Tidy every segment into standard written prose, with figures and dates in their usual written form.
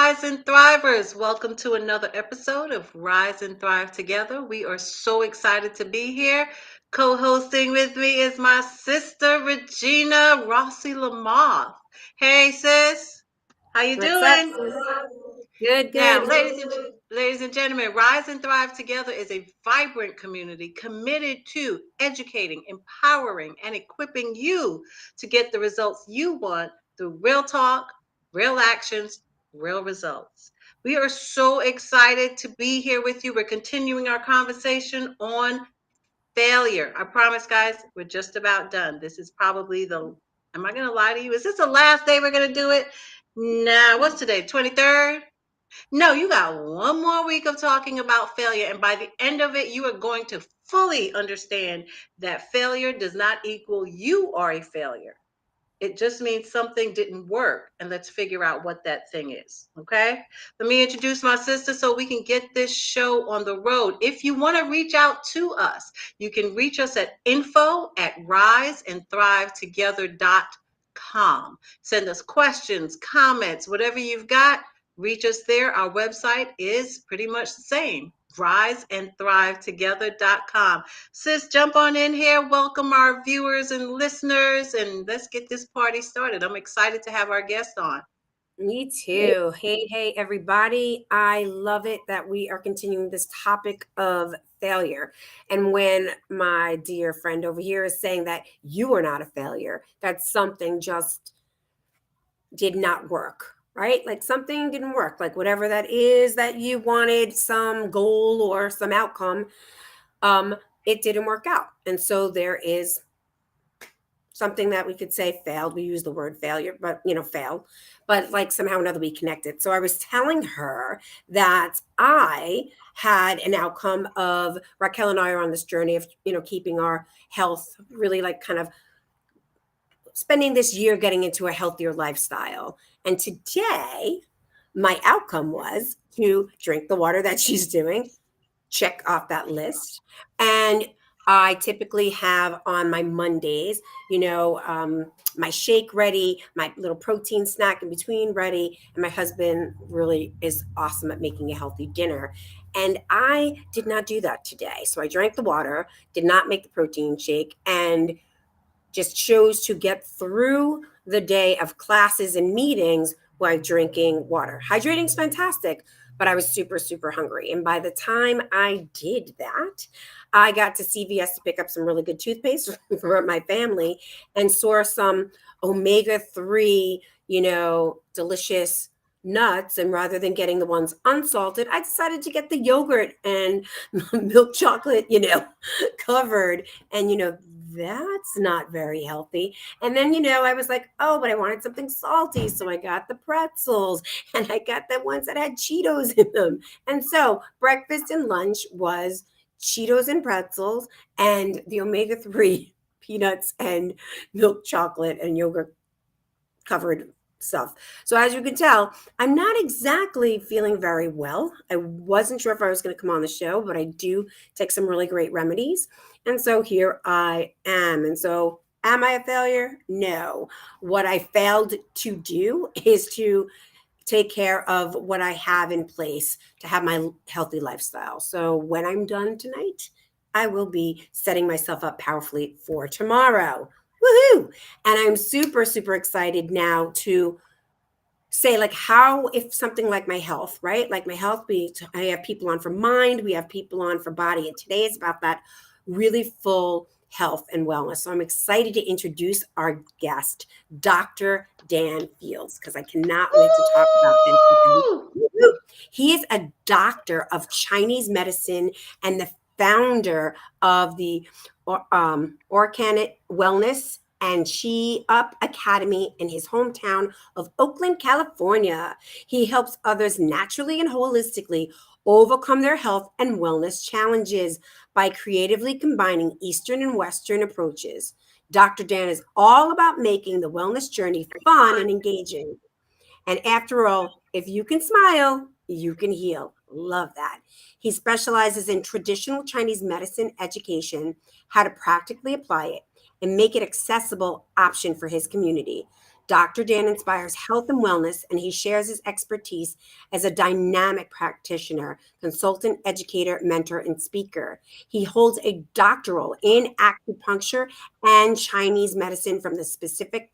Rise and Thrivers. Welcome to another episode of Rise and Thrive Together. We are so excited to be here. Co-hosting with me is my sister, Regina Rossi Lamothe. Hey, sis. How you What's up, doing? sis? Good, Now, good. ladies and gentlemen, Rise and Thrive Together is a vibrant community committed to educating, empowering, and equipping you to get the results you want through real talk, real actions, real results. We are so excited to be here with you. We're continuing our conversation on failure. I promise, guys, we're just about done. This is probably am I going to lie to you? Is this the last day we're going to do it? Nah, what's today? 23rd? No, you got one more week of talking about failure. And by the end of it, you are going to fully understand that failure does not equal you are a failure. It just means something didn't work. And let's figure out what that thing is. Okay. Let me introduce my sister so we can get this show on the road. If you want to reach out to us, you can reach us at info@riseandthrivetogether.com. Send us questions, comments, whatever you've got. Reach us there. Our website is pretty much the same, riseandthrivetogether.com. Sis, jump on in here. Welcome our viewers and listeners, and let's get this party started. I'm excited to have our guest on. Me too. Hey, everybody. I love it that we are continuing this topic of failure. And when my dear friend over here is saying that you are not a failure, that something just did not work, right? Like something didn't work, like whatever that is that you wanted, some goal or some outcome, it didn't work out. And so there is something that we could say failed. We use the word failure, but fail. But like somehow or another we connected. So I was telling her that I had an outcome of Raquel and I are on this journey of, keeping our health really like kind of spending this year getting into a healthier lifestyle. And today my outcome was to drink the water that she's doing, check off that list. And I typically have on my Mondays, my shake ready, my little protein snack in between ready. And my husband really is awesome at making a healthy dinner. And I did not do that today. So I drank the water, did not make the protein shake, and just chose to get through the day of classes and meetings while drinking water. Hydrating is fantastic, but I was super, super hungry. And by the time I did that, I got to CVS to pick up some really good toothpaste for my family and saw some omega-3, delicious nuts. And rather than getting the ones unsalted, I decided to get the yogurt and milk chocolate, covered. And, that's not very healthy. And then, I was like, oh, but I wanted something salty. So I got the pretzels and I got the ones that had Cheetos in them. And so breakfast and lunch was Cheetos and pretzels and the omega-3 peanuts and milk chocolate and yogurt covered stuff. So as you can tell, I'm not exactly feeling very well. I wasn't sure if I was going to come on the show, but I do take some really great remedies. And so here I am. And so am I a failure? No. What I failed to do is to take care of what I have in place to have my healthy lifestyle. So when I'm done tonight, I will be setting myself up powerfully for tomorrow. Woohoo! And I'm super, super excited now to say like how if something like my health, right? Like my health, I have people on for mind, we have people on for body. And today is about that really full health and wellness. So I'm excited to introduce our guest, Dr. Dan Fields, because I cannot wait to talk about this. He is a doctor of Chinese medicine and the founder of the Orcanit Wellness and Chi Up Academy in his hometown of Oakland, California. He helps others naturally and holistically overcome their health and wellness challenges by creatively combining Eastern and Western approaches. Dr. Dan is all about making the wellness journey fun and engaging. And after all, if you can smile, you can heal. Love that. He specializes in traditional Chinese medicine education, how to practically apply it, and make it accessible option for his community. Dr. Dan inspires health and wellness, and he shares his expertise as a dynamic practitioner, consultant, educator, mentor, and speaker. He holds a doctoral in acupuncture and Chinese medicine from the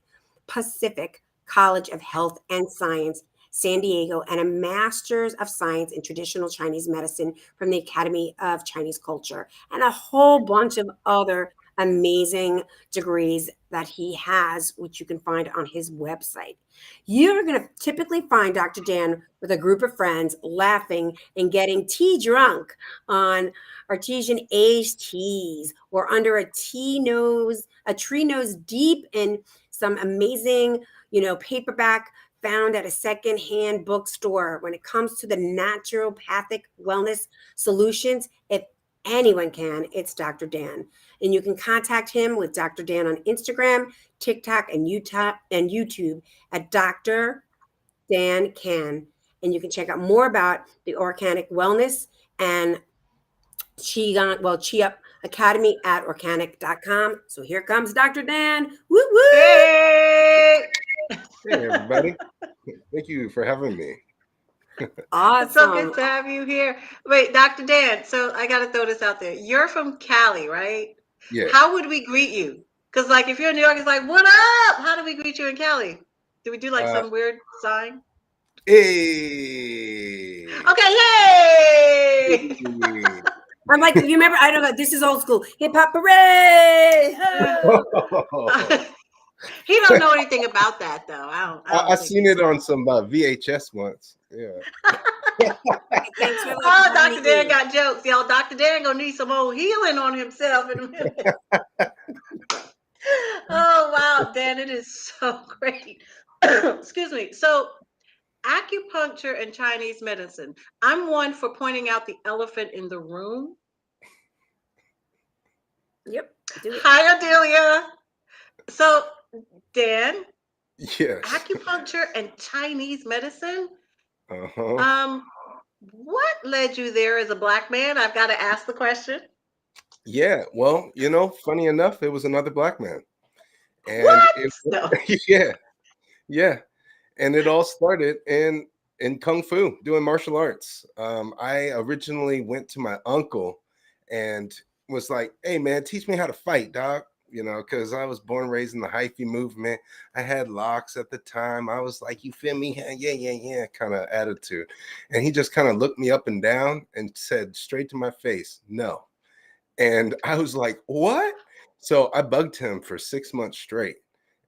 Pacific College of Health and Science, San Diego, and a master's of science in traditional Chinese medicine from the Academy of Chinese Culture, and a whole bunch of other amazing degrees that he has, which you can find on his website. You're going to typically find Dr. Dan with a group of friends laughing and getting tea drunk on artesian aged teas or under a tree nose deep in some amazing, paperback found at a secondhand bookstore. When it comes to the naturopathic wellness solutions, if anyone can, it's Dr. Dan. And you can contact him with Dr. Dan on Instagram, TikTok, and YouTube at Dr. Dan Can. And you can check out more about the organic wellness and Chi Up Academy at organic.com. So here comes Dr. Dan. Woo woo! Hey, Hey, everybody. Thank you for having me. it's so Awesome. good to have you here. Wait, Dr. Dan, so I got to throw this out there. You're from Cali, right? Yeah. How would we greet you? Because, like, if you're in New York, it's like, what up? How do we greet you in Cali? Do we do like Uh, some weird sign? hey. Okay, hey! Hey. I'm like, you remember? I don't know. This is old school. Hip hop hooray! He don't know anything about that, though. I I don't think seen he it on does. some VHS once. Yeah. Thanks for Oh, letting Dr. Dan me. got jokes. Y'all, Dr. Dan gonna need some old healing on himself in a minute. Oh, wow, Dan, it is so great. Excuse me. So, acupuncture and Chinese medicine. I'm one for pointing out the elephant in the room. Yep, do it. Hi, Adelia. So, Dan, Yes. acupuncture and Chinese medicine. Uh-huh. Um, what led you there as a black man? I've got to ask the question. Yeah. Well, funny enough, it was another black man. And What? it No. yeah, yeah. And it all started in kung fu, doing martial arts. I originally went to my uncle and was like, "Hey, man, teach me how to fight, dog." Because I was born and raised in the hyphy movement. I had locks at the time. I was like, "You feel me? Yeah, yeah, yeah," kind of attitude. And he just kind of looked me up and down and said straight to my face, "No." And I was like, "What?" So I bugged him for 6 months straight.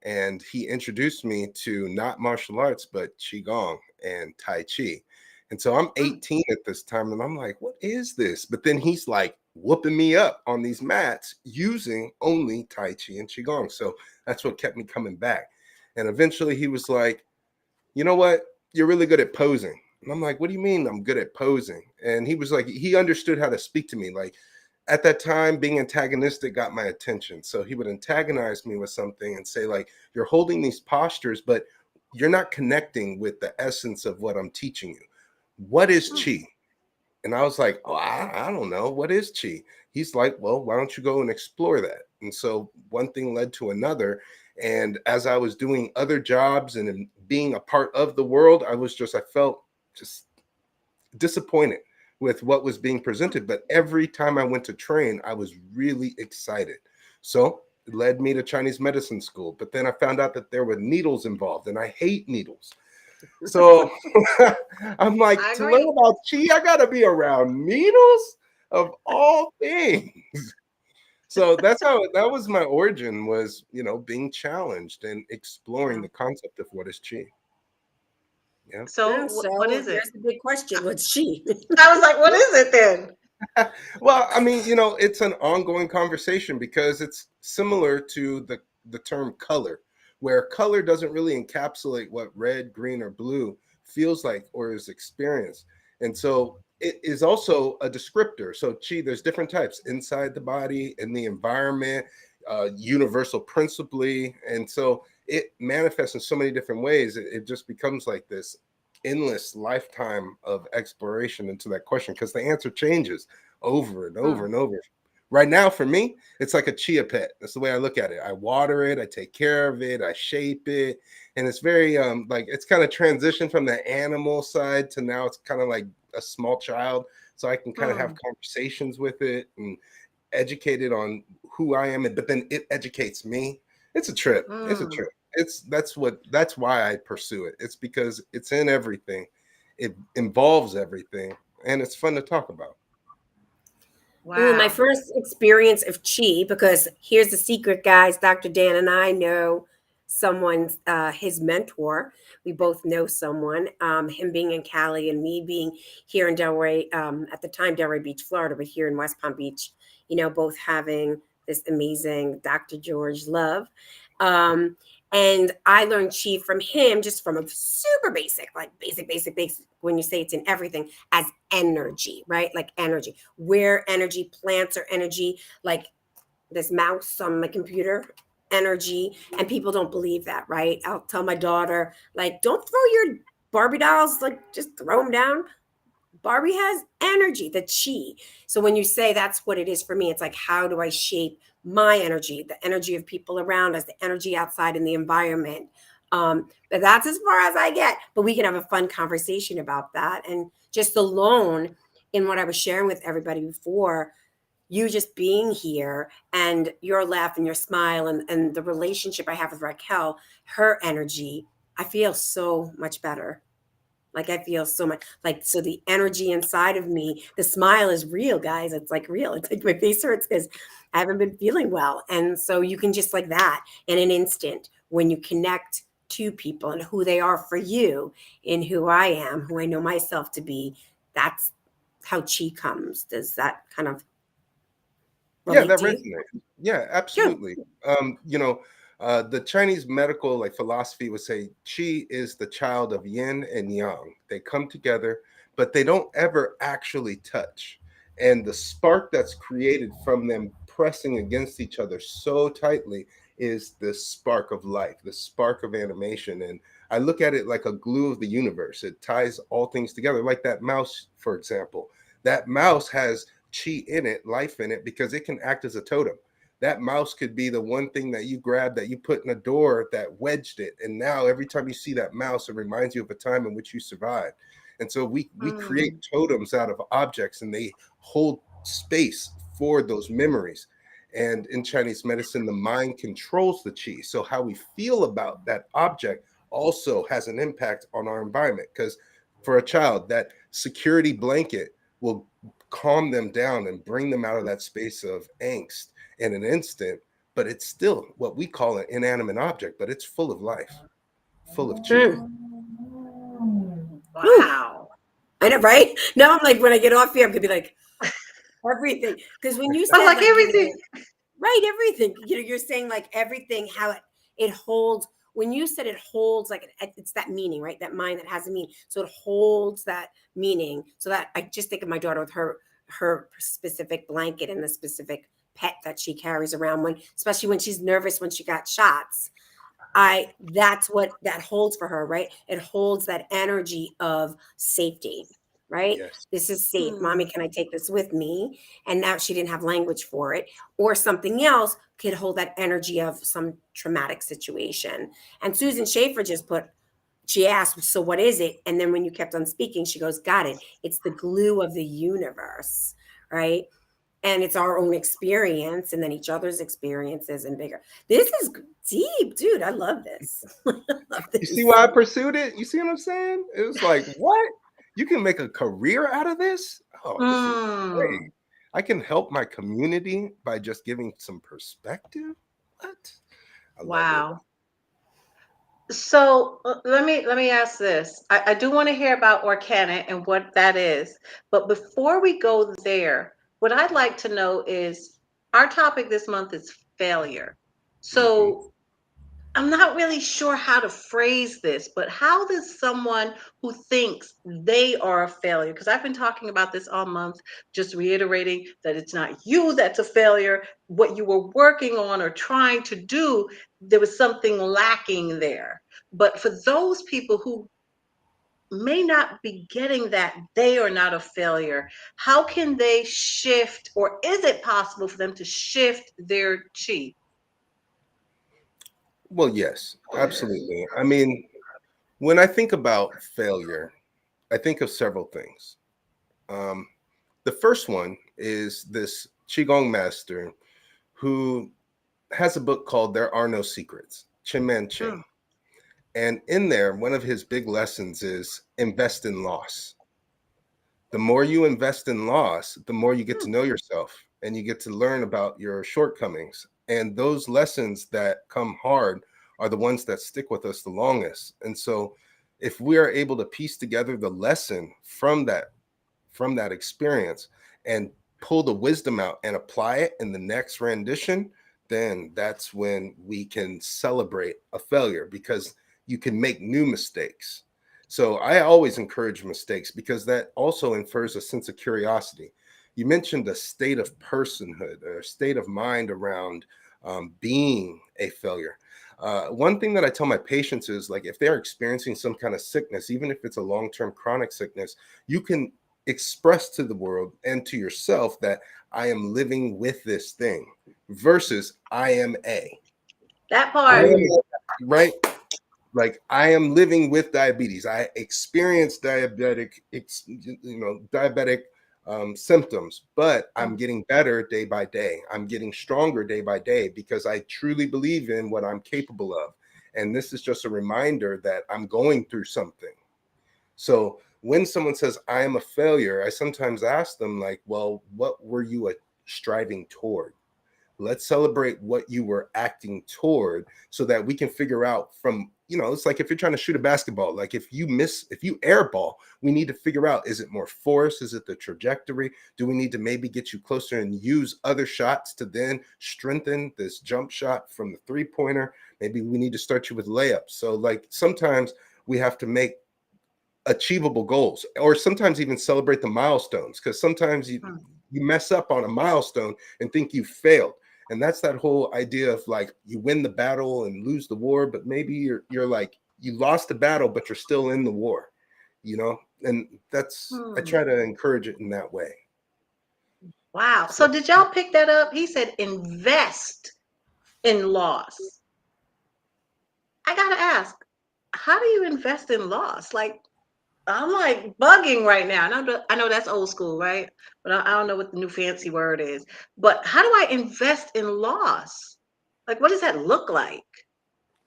And he introduced me to not martial arts, but Qigong and Tai Chi. And so I'm Mm. 18 at this time, and I'm like, what is this? But then he's like whooping me up on these mats using only Tai Chi and Qigong. So that's what kept me coming back. And eventually he was like, you know what? You're really good at posing. And I'm like, what do you mean I'm good at posing? And he was like, he understood how to speak to me. Like, at that time, being antagonistic got my attention. So he would antagonize me with something and say, like, you're holding these postures, but you're not connecting with the essence of what I'm teaching you. What is Mm. chi? And I was like, oh, I don't know. What is chi? He's like, well, why don't you go and explore that? And so one thing led to another. And as I was doing other jobs and being a part of the world, I felt just disappointed with what was being presented. But every time I went to train, I was really excited. So it led me to Chinese medicine school. But then I found out that there were needles involved, and I hate needles. So I'm like, I to learn agree. about chi, I gotta be around needles of all things. So that was my origin, was being challenged and exploring Yeah. the concept of what is chi. Yeah. So, And so what is it? here's the big question: what's she? I was like, what is it then? Well, I mean, it's an ongoing conversation because it's similar to the term color, where color doesn't really encapsulate what red, green, or blue feels like or is experienced. And so it is also a descriptor. So chi, there's different types inside the body, in the environment, universal principally. And so it manifests in so many different ways. It just becomes like this endless lifetime of exploration into that question because the answer changes over and over Mm. and over Right now, for me, it's like a chia pet. That's the way I look at it. I water it, I take care of it, I shape it, and it's very like it's kind of transitioned from the animal side to now it's kind of like a small child. So I can kind of have conversations with it and educate it on who I am, but then it educates me. It's a trip. It's a trip. That's why I pursue it. It's because it's in everything. It involves everything, and it's fun to talk about. Ooh, my Wow. first experience of chi, because here's the secret, guys. Dr. Dan and I know someone's his mentor. We both know someone. Him being in Cali and me being here in Delray, at the time Delray Beach, Florida, but here in West Palm Beach. Both having this amazing Dr. George Love. Um, and I learned chi from him just from a super basic, like basic. When you say it's in everything, as energy, right? Like energy, where energy, plants are energy, like this mouse on my computer, energy. And people don't believe that, right? I'll tell my daughter, like, don't throw your Barbie dolls, like, just throw them down. Barbie has energy, the chi. So when you say that's what it is for me, it's like, how do I shape my energy, the energy of people around us, the energy outside in the environment? But that's as far as I get. But we can have a fun conversation about that. And just alone in what I was sharing with everybody before, you just being here and your laugh and your smile and the relationship I have with Raquel, her energy, I feel so much better. Like I feel so much like so the energy inside of me, the smile is real, guys. It's like real. It's like my face hurts because I haven't been feeling well. And so you can just like that in an instant when you connect to people and who they are for you and who I am, who I know myself to be. That's how chi comes. Does that kind of Yeah, relate that to you? resonates. Yeah, Yeah. absolutely. The Chinese medical like philosophy would say qi is the child of yin and yang. They come together, but they don't ever actually touch. And the spark that's created from them pressing against each other so tightly is the spark of life, the spark of animation. And I look at it like a glue of the universe. It ties all things together, like that mouse, for example. That mouse has chi in it, life in it, because it can act as a totem. That mouse could be the one thing that you grab that you put in a door that wedged it. And now every time you see that mouse, it reminds you of a time in which you survived. And so we create totems out of objects and they hold space for those memories. And in Chinese medicine, the mind controls the chi. So how we feel about that object also has an impact on our environment. Because for a child, that security blanket will calm them down and bring them out of that space of angst in an instant. But it's still what we call an inanimate object, but it's full of life, full of chi. Mm. Whew. Wow. I know, right? Now I'm like, when I get off here, I'm gonna be like everything. Because when you I'm said like like, everything. right, everything. You're saying like everything, how it holds. When you said it holds, like it's that meaning, right? That mind that has a meaning. So it holds that meaning. So that I just think of my daughter with her specific blanket and the specific pet that she carries around when, especially when she's nervous when she got shots. That's what that holds for her, right? It holds that energy of safety, right? Yes. This is safe. Mommy, Hmm. can I take this with me? And now she didn't have language for it. Or something else could hold that energy of some traumatic situation. And Susan Schaefer just she asked, so what is it? And then when you kept on speaking, she goes, got it. It's the glue of the universe, right? And it's our own experience and then each other's experiences and bigger. This is deep, dude. I love this. I love You see this. why I pursued it? You see what I'm saying? It was like, what? You can make a career out of this? Oh, this is great. Mm. I can help my community by just giving some perspective. What? I love it. Wow. So let me ask this. I do want to hear about Orcanit and what that is. But before we go there, what I'd like to know is our topic this month is failure. Mhm. So I'm not really sure how to phrase this, but how does someone who thinks they are a failure, because I've been talking about this all month, just reiterating that it's not you that's a failure, what you were working on or trying to do, there was something lacking there. But for those people who may not be getting that they are not a failure, how can they shift, or is it possible for them to shift their chi? Well, yes, absolutely. I mean, when I think about failure, I think of several things. Um, the first one is this Qigong master who has a book called There Are No Secrets, Chin Man Ching. Mm. And in there, one of his big lessons is invest in loss. The more you invest in loss, the more you get to know yourself and you get to learn about your shortcomings. And those lessons that come hard are the ones that stick with us the longest. And so if we are able to piece together the lesson from that experience and pull the wisdom out and apply it in the next rendition, then that's when we can celebrate a failure because you can make new mistakes. So I always encourage mistakes because that also infers a sense of curiosity. You mentioned a state of personhood, or a state of mind around being a failure. One thing that I tell my patients is like if they're experiencing some kind of sickness, even if it's a long-term chronic sickness, you can express to the world and to yourself that I am living with this thing versus I am That I part. am right. Like I am living with diabetes. I experience diabetic symptoms, but I'm getting better day by day. I'm getting stronger day by day because I truly believe in what I'm capable of. And this is just a reminder that I'm going through something. So when someone says I am a failure, I sometimes ask them like, well, what were you striving toward? Let's celebrate what you were acting toward so that we can figure out from, it's like if you're trying to shoot a basketball, like if you airball, we need to figure out, is it more force? Is it the trajectory? Do we need to maybe get you closer and use other shots to then strengthen this jump shot from the 3-pointer? Maybe we need to start you with layups. So like sometimes we have to make achievable goals or sometimes even celebrate the milestones because sometimes you mess up on a milestone and think you failed. And that's that whole idea of like you win the battle and lose the war, but maybe you're like you lost the battle but you're still in the war, and that's I try to encourage it in that way. Wow. So So did y'all pick that up? He said invest in loss. I gotta ask, how do you invest in loss? Like, I'm like bugging right now. And I know that's old school, right? But I don't know what the new fancy word is. But how do I invest in loss? Like, what does that look like?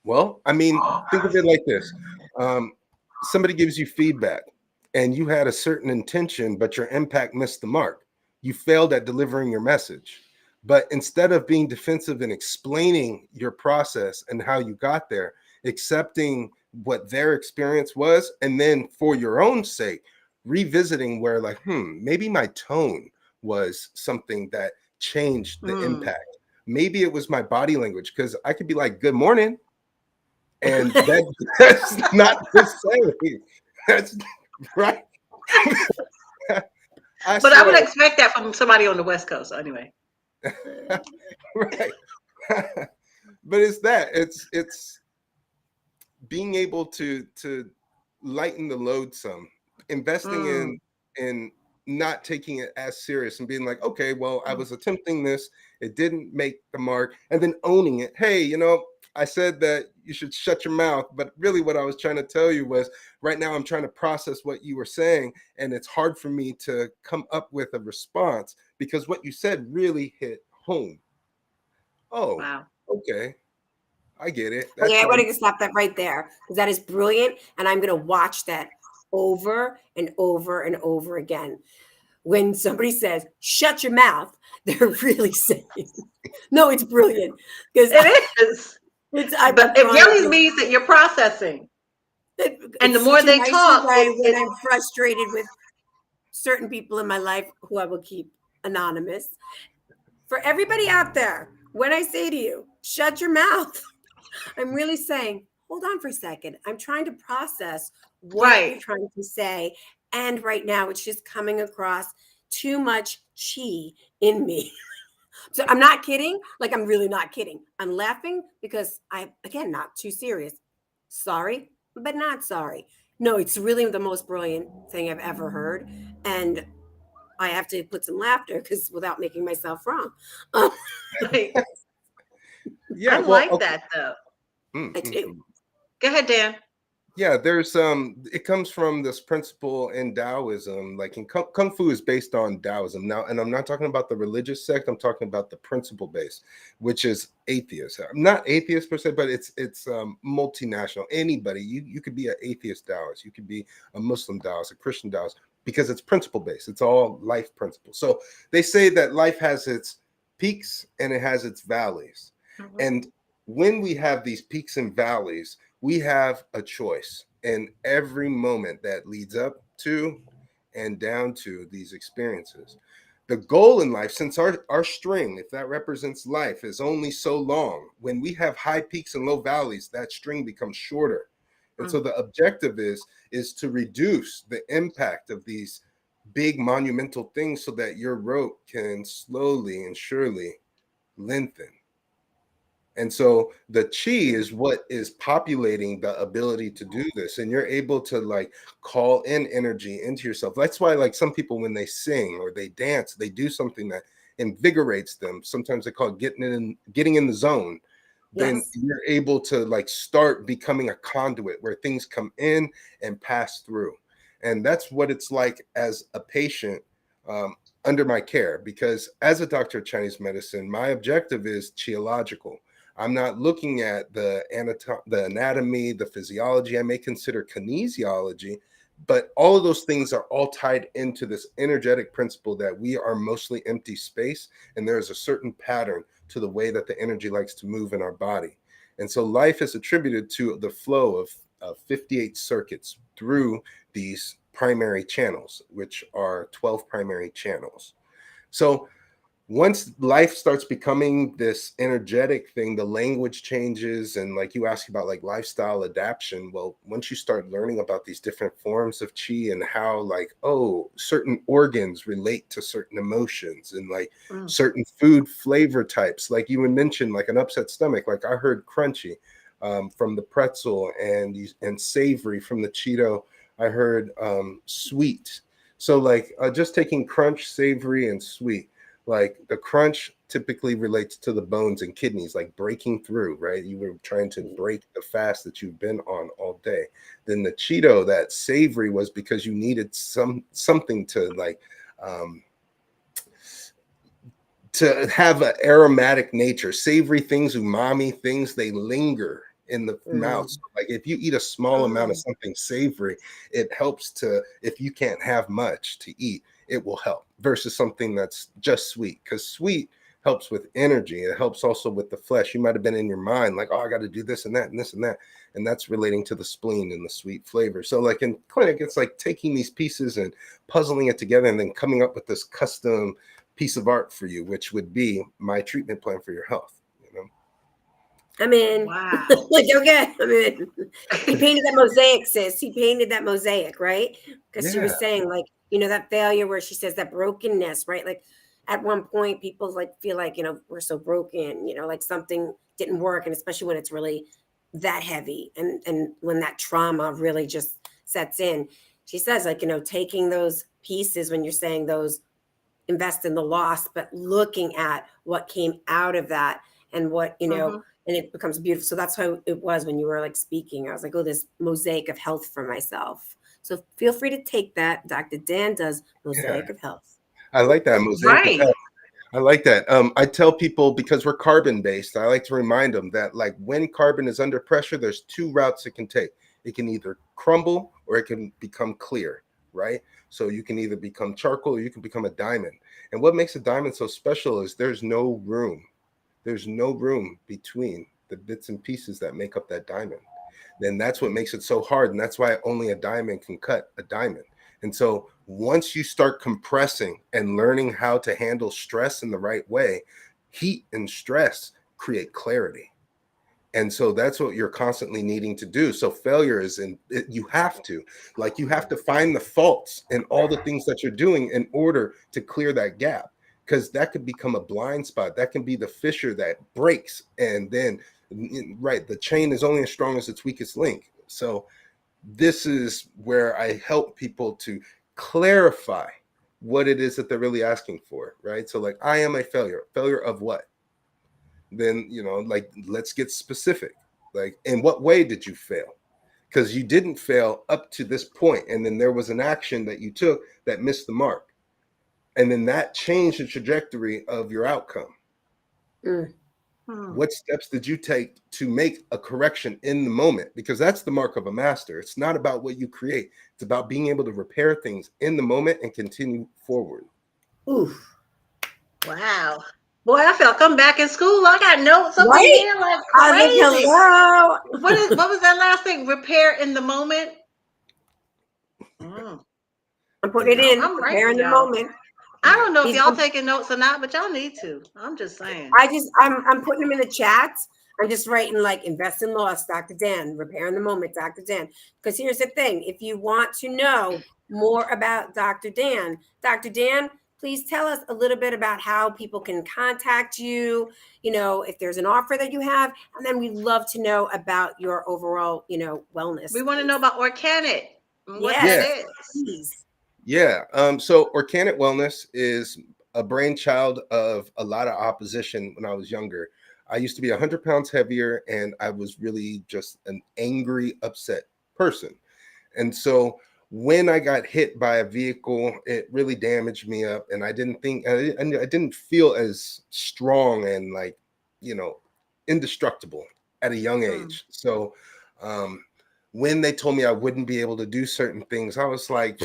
well, I mean, think of it like this. Somebody gives you feedback and you had a certain intention, but your impact missed the mark. You failed at delivering your message. But instead of being defensive and explaining your process and how you got there, accepting what their experience was, and then for your own sake, revisiting where, like, maybe my tone was something that changed the Mm. impact. Maybe it was my body language, because I could be like, good morning, and that's not the same. That's right. I But I would swear. expect that from somebody on the West Coast. Anyway. Right. But it's being able to lighten the load some, investing Mm. in not taking it as serious and being like, okay, well, I was attempting this, it didn't make the mark, and then owning it. Hey, I said that you should shut your mouth, but really what I was trying to tell you was right now I'm trying to process what you were saying, and it's hard for me to come up with a response because what you said really hit home. Oh, Wow. okay. I get it. Okay, That's I why. want to stop that right there because that is brilliant. And I'm going to watch that over and over and over again. When somebody says, shut your mouth, they're really saying, no, it's brilliant. Because It is. I'm But it trying really to, means that you're processing. And the it's more such a they nicer talk, way when I'm frustrated with certain people in my life who I will keep anonymous. For everybody out there, when I say to you, shut your mouth, I'm really saying, hold on for a second. I'm trying to process what right. you're trying to say. And right now, it's just coming across too much chi in me. So I'm not kidding. Like, I'm really not kidding. I'm laughing because again, not too serious. Sorry, but not sorry. No, it's really the most brilliant thing I've ever heard. And I have to put some laughter because without making myself wrong. Um, Like, Yeah, I well, like okay. that though. I do. Go ahead, Dan. Yeah, there's it comes from this principle in Taoism, like in Kung Fu is based on Taoism now, and I'm not talking about the religious sect, I'm talking about the principle base, which is atheist. I'm not atheist per se, but it's multinational. Anybody, you could be an atheist Taoist, you could be a Muslim Taoist, a Christian Taoist, because it's principle based. It's all life principles. So they say that life has its peaks and it has its valleys. Mhm. And when we have these peaks and valleys, we have a choice in every moment that leads up to and down to these experiences. The goal in life, since our string, if that represents life, is only so long, when we have high peaks and low valleys, that string becomes shorter. And so the objective is to reduce the impact of these big monumental things so that your rope can slowly and surely lengthen. And so the chi is what is populating the ability to do this. And you're able to like call in energy into yourself. That's why, like, some people, when they sing or they dance, they do something that invigorates them. Sometimes they call it getting in the zone. Then Yes. you're able to like start becoming a conduit where things come in and pass through. And that's what it's like as a patient, under my care, because as a doctor of Chinese medicine, my objective is qiological. I'm not looking at the anatomy, the physiology. I may consider kinesiology, but all of those things are all tied into this energetic principle that we are mostly empty space, and there is a certain pattern to the way that the energy likes to move in our body. And so life is attributed to the flow of 58 circuits through these primary channels, which are 12 primary channels. So once life starts becoming this energetic thing, the language changes. And like you ask about like lifestyle adaptation, well, once you start learning about these different forms of chi and how like, oh, certain organs relate to certain emotions, and like Mm. certain food flavor types, like you would mention like an upset stomach, like I heard crunchy from the pretzel, and savory from the Cheeto. I heard sweet. So like just taking crunch, savory, and sweet, like the crunch typically relates to the bones and kidneys, like breaking through, right? You were trying to break the fast that you've been on all day. Then the Cheeto, that savory, was because you needed something to like to have an aromatic nature. Savory things, umami things, they linger in the mouth. So like if you eat a small amount of Mm. something savory, it helps to, if you can't have much to eat, it will help, versus something that's just sweet, because sweet helps with energy. It helps also with the flesh. You might have been in your mind like, oh, I got to do this and that and this and that, and that's relating to the spleen and the sweet flavor. So like in clinic, it's like taking these pieces and puzzling it together and then coming up with this custom piece of art for you, which would be my treatment plan for your health. You know? I'm in. Wow. Like, okay, I'm in. He painted that mosaic, sis. He painted that mosaic, right? Because she Yeah, was saying, like, that failure where she says that brokenness, right? Like, at one point, people like feel like, we're so broken, like something didn't work. And especially when it's really that heavy and when that trauma really just sets in. She says, like, taking those pieces when you're saying those invest in the loss, but looking at what came out of that and what, Mhm. and it becomes beautiful. So that's how it was when you were like speaking. I was like, oh, this mosaic of health for myself. So feel free to take that. Dr. Dan does yeah. mosaic of health. I like that mosaic of Right. health. I like that. I tell people, because we're carbon based, I like to remind them that like when carbon is under pressure, there's two routes it can take. It can either crumble or it can become clear, right? So you can either become charcoal or you can become a diamond. And what makes a diamond so special is there's no room. There's no room between the bits and pieces that make up that diamond. Then that's what makes it so hard. And that's why only a diamond can cut a diamond. And so once you start compressing and learning how to handle stress in the right way, heat and stress create clarity. And so that's what you're constantly needing to do. So failure is you have to, like, you have to find the faults in all the things that you're doing in order to clear that gap, because that could become a blind spot. That can be the fissure that breaks. And then, right, the chain is only as strong as its weakest link. So this is where I help people to clarify what it is that they're really asking for, right? So like, I am a failure. Failure of what? Then, you know, like, let's get specific. Like, in what way did you fail? Because you didn't fail up to this point, and then there was an action that you took that missed the mark, and then that changed the trajectory of your outcome. Mm. What steps did you take to make a correction in the moment? Because that's the mark of a master. It's not about what you create. It's about being able to repair things in the moment and continue forward. Oof. Wow. Boy, I felt I'm back in school. I got notes up in Right? here like I was like, crazy. hello. What was that last thing? Repair in the moment. Mm, I'm putting it in. I'm Prepare in writing, the y'all. moment. I don't know if He's y'all taking notes or not, but y'all need to. I'm just saying. I'm putting them in the chat. I'm just writing like invest in loss, Dr. Dan, repair in the moment, Dr. Dan. Because here's the thing: if you want to know more about Dr. Dan, please tell us a little bit about how people can contact you. You know, if there's an offer that you have, and then we'd love to know about your overall, you know, wellness. We want to know about Orcanit and what Yes, that is. please. Yeah. So Orcanit Wellness is a brainchild of a lot of opposition when I was younger. I used to be 100 pounds heavier, and I was really just an angry, upset person. And so when I got hit by a vehicle, it really damaged me up, and I didn't feel as strong and, like, you know, indestructible at a young age. So when they told me I wouldn't be able to do certain things, I was like,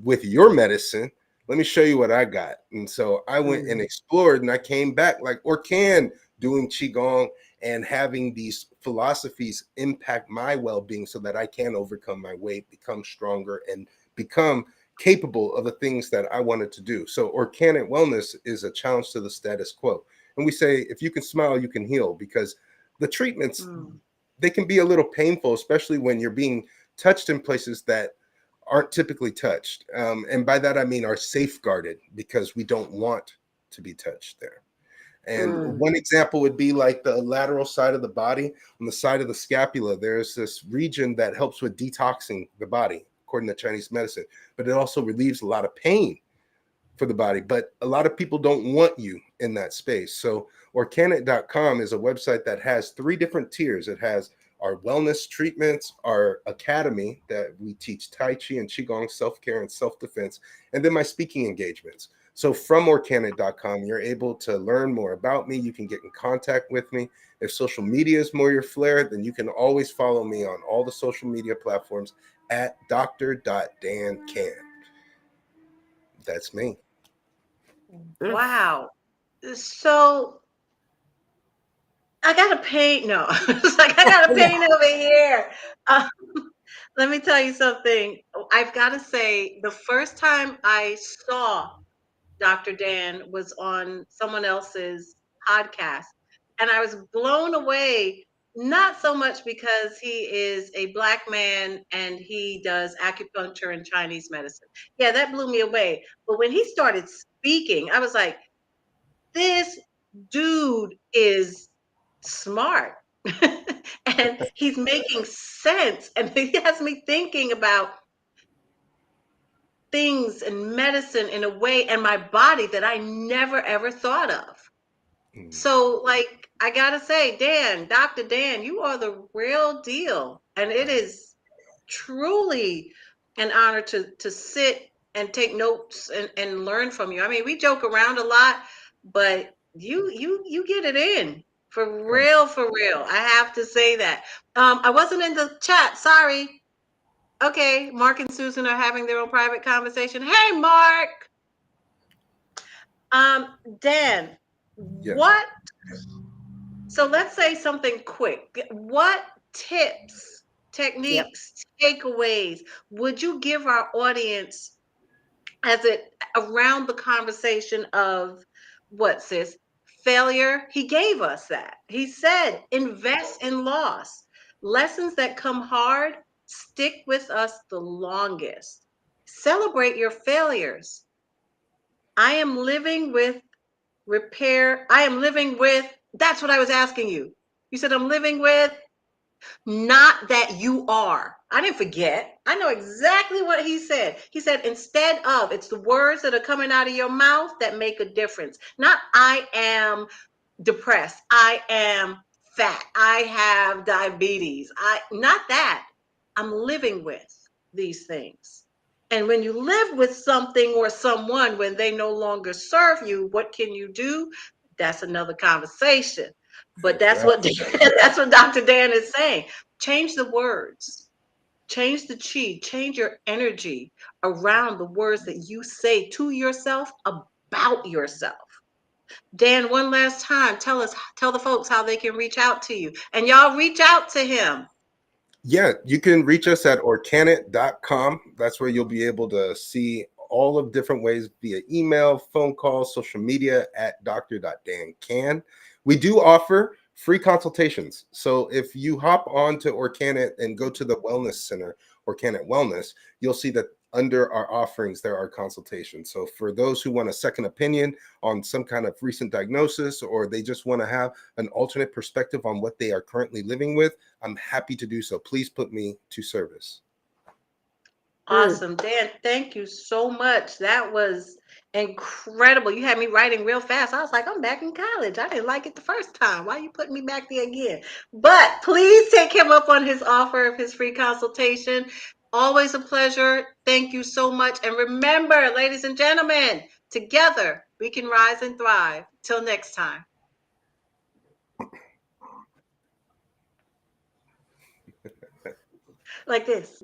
with your medicine, let me show you what I got. And so I went and explored, and I came back like Orcan, doing Qigong and having these philosophies impact my well-being so that I can overcome my weight, become stronger, and become capable of the things that I wanted to do. So Organic Wellness is a challenge to the status quo. And we say, if you can smile, you can heal, because the treatments, they can be a little painful, especially when you're being touched in places that aren't typically touched. And by that, I mean are safeguarded, because we don't want to be touched there. And one example would be like the lateral side of the body. On the side of the scapula, there's this region that helps with detoxing the body, according to Chinese medicine, but it also relieves a lot of pain for the body. But a lot of people don't want you in that space. So Orcanit.com is a website that has 3 different tiers. It has our wellness treatments, our academy that we teach Tai Chi and Qigong, self-care and self-defense, and then my speaking engagements. So from Orcanit.com, you're able to learn more about me. You can get in contact with me. If social media is more your flair, then you can always follow me on all the social media platforms at dr.dancan. That's me. Wow. So I got a pain. No, it's like I got a pain over here. Let me tell you something. I've got to say, the first time I saw Dr. Dan was on someone else's podcast, and I was blown away. Not so much because he is a Black man and he does acupuncture and Chinese medicine. Yeah, that blew me away. But when he started speaking, I was like, this dude is smart. And he's making sense. And he has me thinking about things and medicine in a way, and my body, that I never ever thought of. So, like, I gotta say, Dan, Dr. Dan, you are the real deal. And it is truly an honor to sit and take notes and learn from you. I mean, we joke around a lot, but you get it in for real, for real. I have to say that. I wasn't in the chat, sorry. Okay, Mark and Susan are having their own private conversation. Hey, Mark. Dan, Yes. what? So let's say something quick. What tips, techniques, takeaways would you give our audience as it around the conversation of what, sis? Failure. He gave us that. He said, invest in loss. Lessons that come hard stick with us the longest. Celebrate your failures. I am living with repair. I am living with, that's what I was asking you. You said, I'm living with not that you are. I didn't forget. I know exactly what he said. He said, instead of, it's the words that are coming out of your mouth that make a difference. Not I am depressed. I am fat. I have diabetes. Not that. I'm living with these things. And when you live with something or someone, when they no longer serve you, what can you do? That's another conversation. But that's what that's what Dr. Dan is saying. Change the words, change the chi, change your energy around the words that you say to yourself about yourself. Dan, one last time, tell the folks how they can reach out to you. And y'all reach out to him. Yeah, you can reach us at orcanit.com. That's where you'll be able to see all of different ways via email, phone call, social media at dr.dancan. We do offer free consultations. So if you hop on to Orcanit and go to the Wellness Center, Orcanit Wellness, you'll see that under our offerings, there are consultations. So for those who want a second opinion on some kind of recent diagnosis, or they just want to have an alternate perspective on what they are currently living with, I'm happy to do so. Please put me to service. Awesome. Dan, thank you so much. That was incredible. You had me writing real fast. I was like, I'm back in college. I didn't like it the first time. Why are you putting me back there again? But please take him up on his offer of his free consultation. Always a pleasure. Thank you so much. And remember, ladies and gentlemen, together we can rise and thrive. Till next time. Like this.